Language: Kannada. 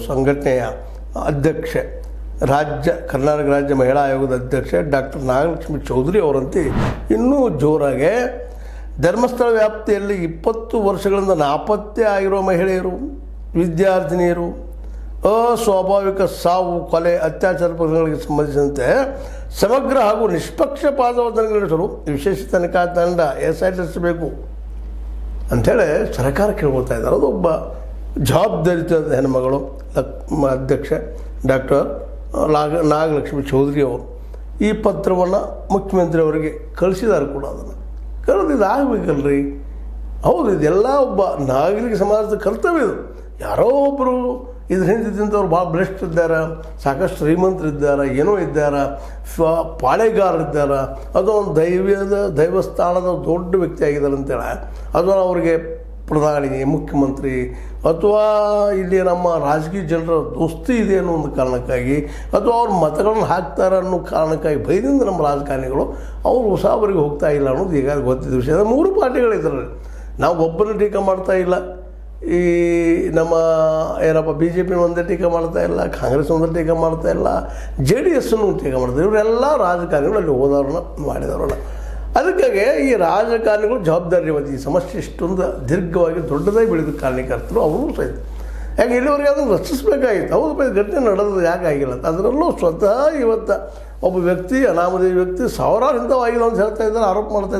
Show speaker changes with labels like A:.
A: ಸಂಘಟನೆಯ ಅಧ್ಯಕ್ಷೆ, ಕರ್ನಾಟಕ ರಾಜ್ಯ ಮಹಿಳಾ ಆಯೋಗದ ಅಧ್ಯಕ್ಷೆ ಡಾಕ್ಟರ್ ನಾಗಲಕ್ಷ್ಮಿ ಚೌಧರಿ ಅವರಂತೆ ಇನ್ನೂ ಜೋರಾಗೆ ಧರ್ಮಸ್ಥಳ ವ್ಯಾಪ್ತಿಯಲ್ಲಿ 20 ವರ್ಷಗಳಿಂದ ನಾಪತ್ತೆ ಆಗಿರುವ ಮಹಿಳೆಯರು, ವಿದ್ಯಾರ್ಥಿನಿಯರು, ಅಸ್ವಾಭಾವಿಕ ಸಾವು, ಕೊಲೆ, ಅತ್ಯಾಚಾರ ಪ್ರಕರಣಗಳಿಗೆ ಸಂಬಂಧಿಸಿದಂತೆ ಸಮಗ್ರ ಹಾಗೂ ನಿಷ್ಪಕ್ಷಪಾತವಾದ ತನಿಖೆ ನಡೆಸಲು ವಿಶೇಷ ತನಿಖಾ ತಂಡ SIT ರಚಿಸಬೇಕು ಅಂಥೇಳಿ ಸರ್ಕಾರ ಕೇಳ್ಕೊಳ್ತಾ ಇದ್ದಾರೆ. ಅದೊಬ್ಬ ಜವಾಬ್ದಾರಿಯುತ ಹೆಣ್ಮಗಳು ಅಧ್ಯಕ್ಷೆ ಡಾಕ್ಟರ್ ನಾಗಲಕ್ಷ್ಮಿ ಚೌಧರಿ ಅವರು ಈ ಪತ್ರವನ್ನು ಮುಖ್ಯಮಂತ್ರಿ ಅವರಿಗೆ ಕಳಿಸಿದ್ದಾರೆ ಕೂಡ. ಅದನ್ನು ಕರೆದಿದ್ದು ಆಗಬೇಕಲ್ರಿ. ಹೌದು, ಇದೆಲ್ಲ ಒಬ್ಬ ನಾಗರಿಕ ಸಮಾಜದ ಕರ್ತವ್ಯ. ಇದು ಯಾರೋ ಒಬ್ಬರು ಇದ್ರ ಹಿಂದಿದ್ದಂಥವ್ರು ಭಾಳ ಬ್ಲೆಸ್ಟ್ ಇದ್ದಾರೆ, ಸಾಕಷ್ಟು ಶ್ರೀಮಂತರಿದ್ದಾರೆ, ಏನೋ ಇದ್ದಾರೆ, ಪಾಳೆಗಾರರಿದ್ದಾರೆ, ಅದು ಒಂದು ದೈವಸ್ಥಾನದ ದೊಡ್ಡ ವ್ಯಕ್ತಿ ಆಗಿದ್ದಾರೆ ಅಂತೇಳಿ ಅದು ಅವರಿಗೆ ಪ್ರಧಾನಿ, ಮುಖ್ಯಮಂತ್ರಿ ಅಥವಾ ಇಲ್ಲಿ ನಮ್ಮ ರಾಜಕೀಯ ಜನರ ದೋಸ್ತಿ ಇದೆ ಅನ್ನೋ ಒಂದು ಕಾರಣಕ್ಕಾಗಿ ಅಥವಾ ಅವ್ರ ಮತಗಳನ್ನು ಹಾಕ್ತಾರೆ ಅನ್ನೋ ಕಾರಣಕ್ಕಾಗಿ ಭಯದಿಂದ ನಮ್ಮ ರಾಜಕಾರಣಿಗಳು ಅವರು ಉಸಾಬರಿಗೆ ಹೋಗ್ತಾ ಇಲ್ಲ ಅನ್ನೋದು ಈಗಾಗಲೇ ಗೊತ್ತಿದ್ದ ವಿಷಯ. 3 ಪಾರ್ಟಿಗಳಿದ್ದಾರೆ. ನಾವು ಒಬ್ಬನ ಟೀಕೆ ಮಾಡ್ತಾ ಇಲ್ಲ. ಈ ನಮ್ಮ ಏನಪ್ಪ BJP ಒಂದೇ ಟೀಕೆ ಮಾಡ್ತಾ ಇಲ್ಲ, ಕಾಂಗ್ರೆಸ್ ಒಂದೇ ಟೀಕೆ ಮಾಡ್ತಾ ಇಲ್ಲ, JDS ಟೀಕೆ ಮಾಡ್ತಾರೆ. ಇವರೆಲ್ಲ ರಾಜಕಾರಣಿಗಳು ಅಲ್ಲಿ ಹೋದವ್ರನ್ನ ಮಾಡಿದವ್ರನ್ನ. ಅದಕ್ಕಾಗಿ ಈ ರಾಜಕಾರಣಿಗಳು ಜವಾಬ್ದಾರಿ ಇವತ್ತು ಈ ಸಮಸ್ಯೆ ಇಷ್ಟೊಂದು ದೀರ್ಘವಾಗಿ ದೊಡ್ಡದಾಗಿ ಬೆಳೆದ ಕಾರಣಕರ್ತರು ಅವರು ಸಹಿತ. ಯಾಕೆ ಇಲ್ಲಿವರೆಗೆ ಅದನ್ನು ರಚಿಸಬೇಕಾಗಿತ್ತು. ಹೌದು, ಘಟನೆ ನಡೆದು ಯಾಕೆ ಆಗಿಲ್ಲ ಅಂತ. ಅದರಲ್ಲೂ ಸ್ವತಃ ಇವತ್ತು ಒಬ್ಬ ವ್ಯಕ್ತಿ, ಅನಾಮಧೇಯ ವ್ಯಕ್ತಿ, ಸಾವಿರಾರು ಇಂಥವಾಗಿಲ್ಲ ಅಂತ ಹೇಳ್ತಾ ಇದ್ದಾರೆ, ಆರೋಪ ಮಾಡ್ತಾ ಇದ್ದಾರೆ.